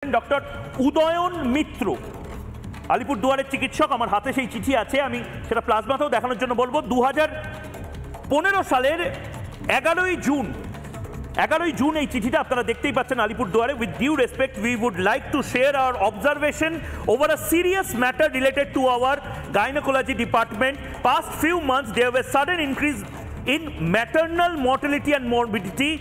Doctor Udayan মিত্র আলিপুরদুয়ারের চিকিৎসক। আমার হাতে সেই চিঠি আছে, আমি সেটা প্লাজমাতেও দেখানোর জন্য বলবো। 2015 সালের 11ই জুন এই চিঠিটা আপনারা দেখতেই পাচ্ছেন আলিপুরদুয়ারে। With due respect, we would like to share our observation over a serious matter related to our gynaecology department. Past few months there was sudden increase in maternal mortality and morbidity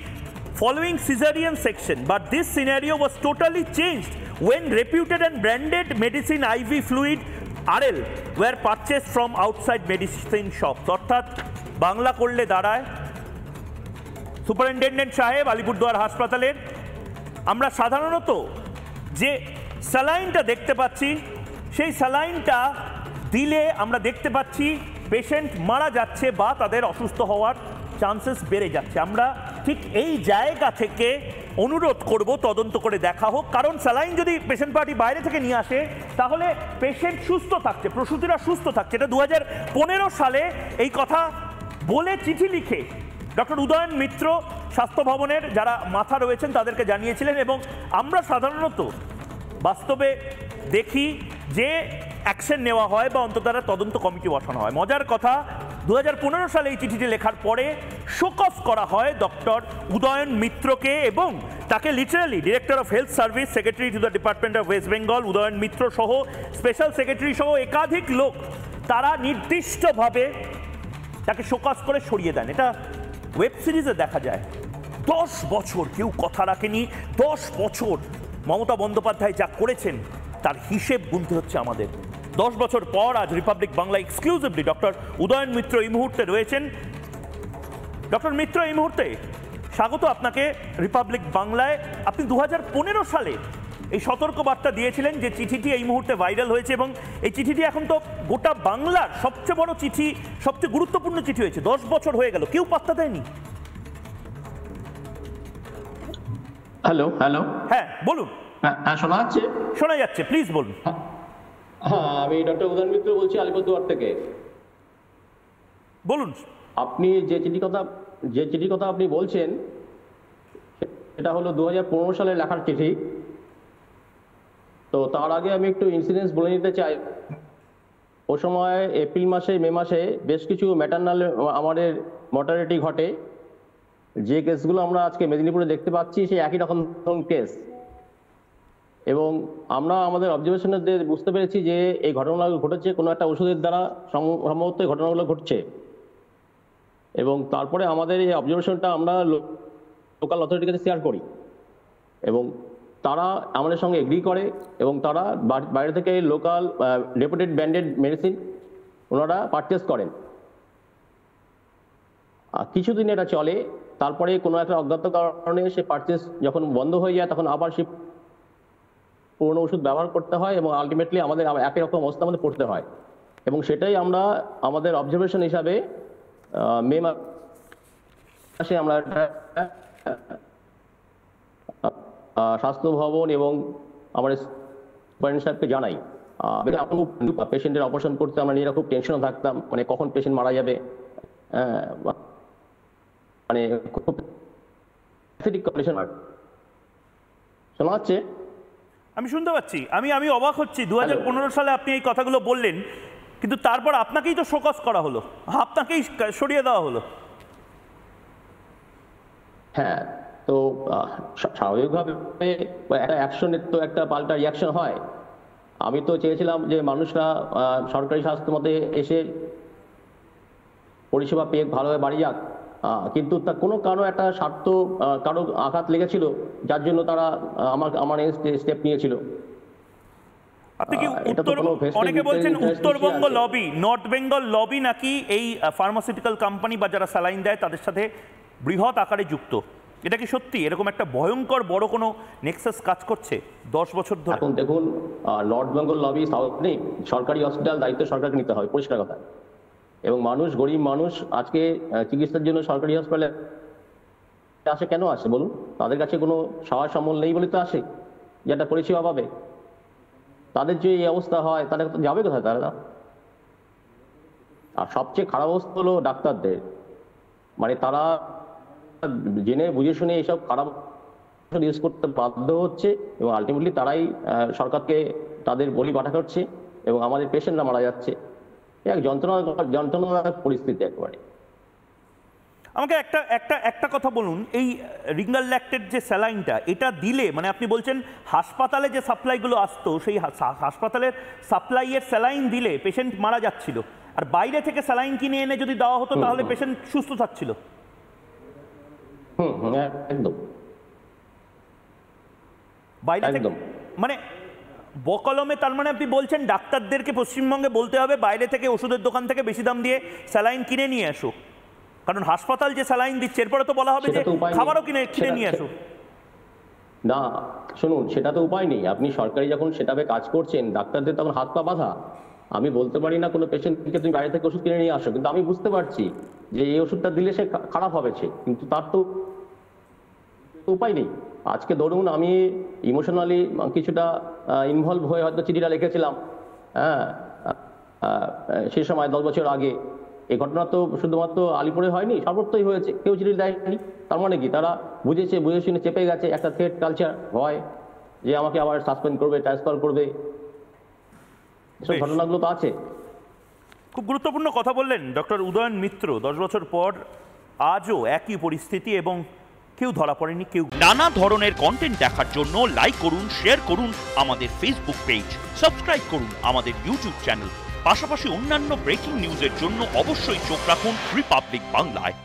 following cesarean section, but this scenario was totally changed when reputed and branded medicine IV fluid RL were purchased from outside medicine shops. অর্থাৎ বাংলা করলে দাঁড়ায়, superintendent সাহেব আলিপুরদুয়ার হাসপাতালের আমরা সাধারণত যে স্যালাইনটা দেখতে পাচ্ছি, সেই স্যালাইনটা দিলে আমরা দেখতে পাচ্ছি পেশেন্ট মারা যাচ্ছে বা তাদের অসুস্থ হওয়ার চান্সেস বেড়ে যাচ্ছে। আমরা ঠিক এই জায়গা থেকে অনুরোধ করব তদন্ত করে দেখা হোক, কারণ স্যালাইন যদি পেশেন্ট পার্টি বাইরে থেকে নিয়ে আসে তাহলে পেশেন্ট সুস্থ থাকছে, প্রসূতিরা সুস্থ থাকছে। এটা 2015 সালে এই কথা বলে চিঠি লিখে ডক্টর উদয়ন মিত্র স্বাস্থ্য ভবনের যারা মাথা রয়েছেন তাদেরকে জানিয়েছিলেন, এবং আমরা সাধারণত বাস্তবে দেখি যে অ্যাকশন নেওয়া হয় বা অন্তত তদন্ত কমিটি বসানো হয়। মজার কথা, 2015 সালে এই চিঠিটি লেখার পরে শোক অফ করা হয় ডক্টর উদয়ন মিত্রকে, এবং তাকে literally director of health service, secretary to the department of West Bengal, Udayan Mitra সহ স্পেশাল সেক্রেটারি সহ একাধিক লোক তারা নির্দিষ্টভাবে তাকে শোকজ করে সরিয়ে দেন। এটা ওয়েব সিরিজে দেখা যায়। 10 বছর কেউ কথা রাখেনি। 10 বছর মমতা বন্দ্যোপাধ্যায় যা করেছেন তার হিসেব গুনতে হচ্ছে আমাদের। 10 বছর পর আজ Republic Bangla exclusively doctor Udayan Mitra এই মুহূর্তে রয়েছেন। ডক্টর মিত্র, এই মুহূর্তে স্বাগত আপনাকে রিপাবলিক বাংলায়। আপনি 2015 সালে এই সতর্কবার্তা দিয়েছিলেন যে চিঠিটি এই মুহূর্তে ভাইরাল হয়েছে, এবং এই চিঠিটি এখন তো গোটা বাংলার সবচেয়ে বড় চিঠি, সবচেয়ে গুরুত্বপূর্ণ চিঠি হয়েছে। 10 বছর হয়ে গেল, কেউ পাত্তা দেয়নি। হ্যালো হ্যালো, হ্যাঁ বলুন। হ্যাঁ শোনা যাচ্ছে? শোনা যাচ্ছে, প্লিজ বলুন। হ্যাঁ, আমি ডক্টর উদয়ন মিত্র বলছি আলিপুরদুয়ার থেকে। বলুন। আপনি যে চিঠির কথা আপনি বলছেন সেটা হলো 2015 সালে লেখার চিঠি। তো তার আগে আমি একটু ইনসিডেন্স বলে নিতে চাই। ও সময় এপ্রিল মাসে মে মাসে বেশ কিছু ম্যাটারনাল আমাদের মর্টালিটি ঘটে। যে কেসগুলো আমরা আজকে মেদিনীপুরে দেখতে পাচ্ছি সেই একই রকম কেস, এবং আমরা আমাদের অবজারভেশনে বুঝতে পেরেছি যে এই ঘটনাগুলো ঘটেছে কোনো একটা ওষুধের দ্বারা, সম্ভবত এই ঘটনাগুলো ঘটছে। এবং তারপরে আমাদের এই অবজারভেশনটা আমরা লোকাল অথরিটির কাছে শেয়ার করি, এবং তারা আমাদের সঙ্গে এগ্রি করে, এবং তারা বাইরে থেকে লোকাল রেপুটেড ব্র্যান্ডেড মেডিসিন ওনারা পারচেস করেন। কিছুদিন এটা চলে, তারপরে কোনো একটা অজ্ঞাত কারণে সে পারচেস যখন বন্ধ হয়ে যায় তখন আবার সে পুরনো ওষুধ ব্যবহার করতে হয়, এবং আলটিমেটলি আমাদের একই রকম অবস্থা আমাদের পড়তে হয়। এবং সেটাই আমরা আমাদের অবজারভেশন হিসাবে মে মাসে আমরা স্বাস্থ্য ভবন এবং আমার সুপারিনটেন্ডেন্ট সাহেবকে জানাই। পেশেন্টের অপারেশন করতে আমরা নিজেরা খুব টেনশনে থাকতাম, মানে কখন পেশেন্ট মারা যাবে। মানে খুব কন্ডিশন। শোনা যাচ্ছে? আমি শুনতে পাচ্ছি। আমি অবাক হচ্ছি, 2015 সালে আপনি এই কথাগুলো বললেন, কিন্তু তারপর আপনাকেই তো শোকজ করা হলো, আপনাকেই সরিয়ে দেওয়া হলো। হ্যাঁ, তো স্বাভাবিকভাবে একটা অ্যাকশনের তো একটা পাল্টা রিয়াকশন হয়। আমি তো চেয়েছিলাম যে মানুষরা সরকারি স্বাস্থ্য মতে এসে পরিষেবা পেয়ে ভালোভাবে বাড়ি যাক, কিন্তু তা কোনো কারো একটা স্বার্থ কারো আঘাত লেগেছিল, যার জন্য তারা আমার স্টেপ নিয়েছিল। আপনি কি অনেকে বলছেন Uttarbanga lobby, north Bengal lobby নাকি এই ফার্মাসিউটিক্যাল কোম্পানি বা যারা স্যালাইন দেয় তাদের সাথে বৃহৎ আকারে যুক্ত? এটা কি সত্যি এরকম একটা ভয়ঙ্কর বড় কোনো নেক্সাস কাজ করছে 10 বছর ধরে? এখন দেখুন, নর্থ বেঙ্গল লবি নেই, সরকারি হসপিটাল দায়িত্ব সরকারকে নিতে হয়, পরিষ্কার কথা। এবং মানুষ, গরিব মানুষ আজকে চিকিৎসার জন্য সরকারি হাসপাতালে আসে। কেন আসে বলুন? তাদের কাছে কোনো সহায় সম্বল নেই বলে তো আসে, যেটা পরিষেবা পাবে। তাদের যে এই অবস্থা হয় তাদের যাবে কোথায় তারা? আর সবচেয়ে খারাপ অবস্থা হলো ডাক্তারদের, মানে তারা জেনে বুঝে শুনে এইসব খারাপ ইউজ করতে বাধ্য হচ্ছে এবং আলটিমেটলি তারাই সরকারকে তাদের বলি পাঠাতে হচ্ছে এবং আমাদের পেশেন্টরা মারা যাচ্ছে। এক যন্ত্রণাদায়ক পরিস্থিতি একেবারে। আমাকে একটা কথা বলুন, এই রিঙ্গাল ল্যাক্টেট যে স্যালাইনটা এটা দিলে মানে আপনি বলছেন হাসপাতালে যে সাপ্লাইগুলো আসতো সেই হাসপাতালের সাপ্লাইয়ের স্যালাইন দিলে পেশেন্ট মারা যাচ্ছিল, আর বাইরে থেকে স্যালাইন কিনে এনে যদি দেওয়া হতো তাহলে পেশেন্ট সুস্থ থাকছিল। একদম বাইরে থেকে মানে বকলমে, তার মানে আপনি বলছেন ডাক্তারদেরকে পশ্চিমবঙ্গে বলতে হবে বাইরে থেকে ওষুধের দোকান থেকে বেশি দাম দিয়ে স্যালাইন কিনে নিয়ে আসো, কারণ হাসপাতাল যে স্যালাইন দিচ্ছে এরপরে তো বলা হবে যে খাবারও কিনে নিয়ে আসো। না শুনুন, সেটা তো উপায় নেই। আপনি সরকারি যখন সেটাবে কাজ করছেন, ডাক্তারদের তখন হাত পা বাঁধা। আমি বলতে পারি না কোনো পেশেন্টকে তুমি বাইরে থেকে ওষুধ কিনে নিয়ে আসো, কিন্তু আমি বুঝতে পারছি যে এই ওষুধটা দিলে সে খারাপ হবে সে, কিন্তু তার তো উপায় নেই। আজকে ধরুন আমি ইমোশনালি কিছুটা ইনভলভ হয়ে হয়তো চিঠিটা লিখেছিলাম, হ্যাঁ সেই সময় 10 বছর আগে। এই ঘটনা তো শুধুমাত্র আলিপুরে হয়নি, সর্বত্রই হয়েছে, কেউ চিঠি দেয়নি। তার মানে কি তারা বুঝে শুনে চেপে গেছে, একটা থ্রেট কালচার হয় যে আমাকে আবার সাসপেন্ড করবে, ট্রান্সফার করবে, এসব ঘটনাগুলো তো আছে। খুব গুরুত্বপূর্ণ কথা বললেন ডক্টর উদয়ন মিত্র। 10 বছর পর আজও একই পরিস্থিতি এবং কেউ ধরা পড়েনি, কেউ। নানা ধরনের কন্টেন্ট দেখার জন্য লাইক করুন, শেয়ার করুন আমাদের ফেসবুক পেজ, সাবস্ক্রাইব করুন আমাদের ইউটিউব চ্যানেল। পাশাপাশি অন্যান্য ব্রেকিং নিউজের জন্য অবশ্যই চোখ রাখুন রিপাবলিক বাংলায়।